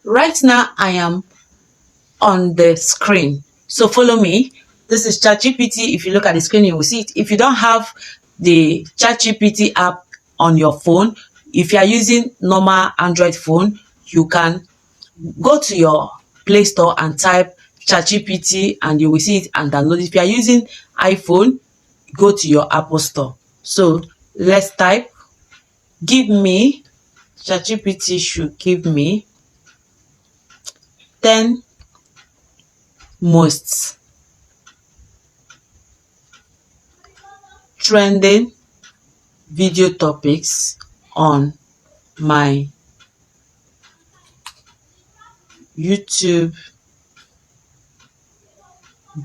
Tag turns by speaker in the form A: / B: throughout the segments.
A: right now I am on the screen. So follow me. This is ChatGPT. If you look at the screen, you will see it. If you don't have the ChatGPT app on your phone, if you are using normal Android phone, you can go to your Play Store and type ChatGPT and you will see it and download it. If you are using iPhone, go to your Apple Store. So let's type, give me, ChatGPT should give me 10 most trending video topics on my YouTube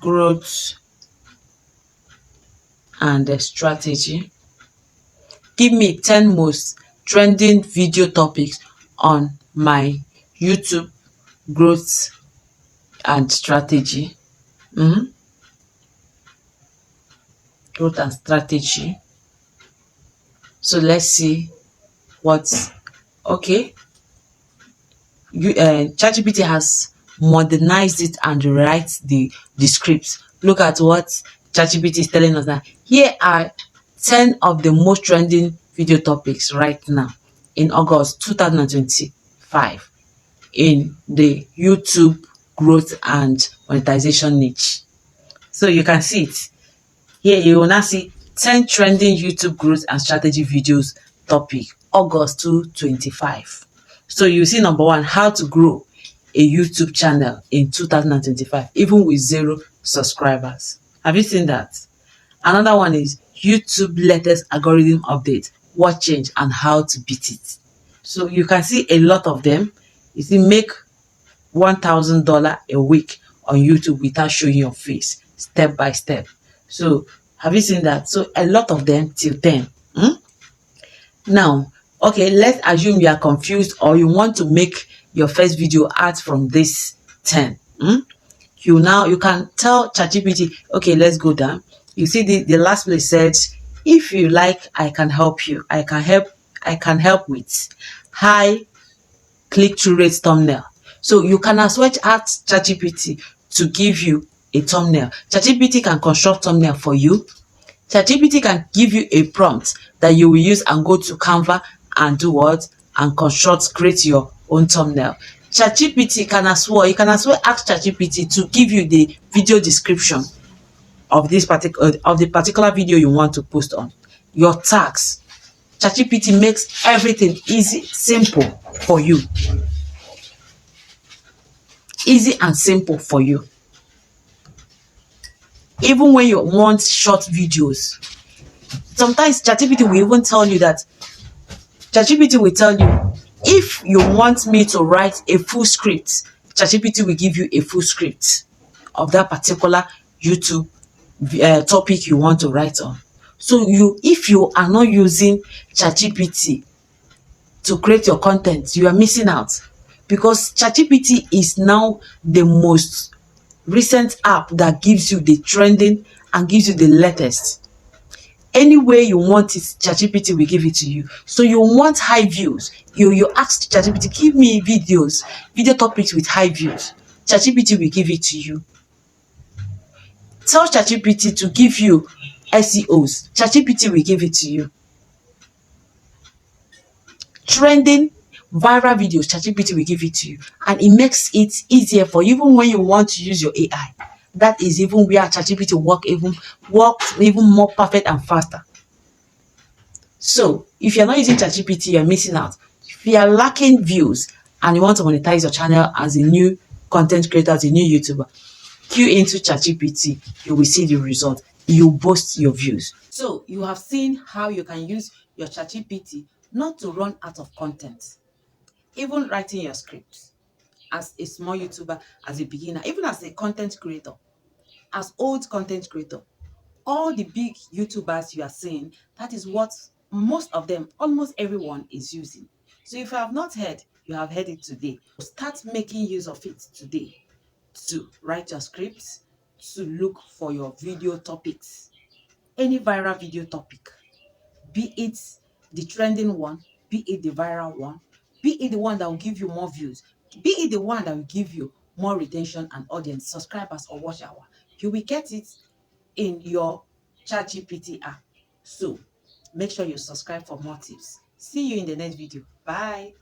A: growth and strategy. Give me 10 most trending video topics on my YouTube growth and strategy. Growth and strategy. So let's see what's okay. ChatGPT has modernized it and rewrite the scripts. Look at what ChatGPT is telling us now. Here are 10 of the most trending video topics right now in August 2025 in the YouTube growth and monetization niche. So you can see it. Here you will now see 10 trending YouTube growth and strategy videos topic, August 2025. So you see number one, how to grow a YouTube channel in 2025, even with 0 subscribers. Have you seen that? Another one is YouTube latest algorithm update, what changed and how to beat it. So you can see a lot of them. You see, make $1,000 a week on YouTube without showing your face, step by step. So have you seen that? So a lot of them till 10. Now, okay, let's assume you are confused or you want to make your first video out from this 10. You can tell ChatGPT, okay, let's go down. You see the last place said, if you like, I can help you. I can help with high click-through rate thumbnail. So you can as well ask ChatGPT to give you a thumbnail. ChatGPT can construct thumbnail for you. ChatGPT can give you a prompt that you will use and go to Canva and do what? And create your own thumbnail. ChatGPT can as well, you can as well ask ChatGPT to give you the video description of the particular video you want to post on. Your tags. ChatGPT makes everything easy, simple for you. Easy and simple for you. Even when you want short videos, sometimes ChatGPT will even tell you that ChatGPT will tell you, if you want me to write a full script, ChatGPT will give you a full script of that particular YouTube topic you want to write on. So if you are not using ChatGPT to create your content, you are missing out, because ChatGPT is now the most recent app that gives you the trending and gives you the latest. Any way you want it, ChatGPT will give it to you. So you want high views, you ask ChatGPT, give me video topics with high views. ChatGPT will give it to you. Tell ChatGPT to give you SEOs. ChatGPT will give it to you. Trending viral videos, ChatGPT will give it to you, and it makes it easier for you, even when you want to use your AI. That is even where ChatGPT works even more perfect and faster. So if you're not using ChatGPT, you're missing out. If you are lacking views and you want to monetize your channel as a new content creator, as a new YouTuber, queue into ChatGPT. You will see the result. You boost your views. So you have seen how you can use your ChatGPT not to run out of content. Even writing your scripts as a small YouTuber, as a beginner, even as a content creator, as old content creator, all the big YouTubers you are seeing, that is what most of them, almost everyone is using. So if you have not heard, you have heard it today. Start making use of it today to write your scripts, to look for your video topics, any viral video topic, be it the trending one, be it the viral one, be it the one that will give you more views, Be it the one that will give you more retention and audience, subscribers or watch hour. You will get it in your ChatGPT app. So make sure you subscribe for more tips. See you in the next video. Bye.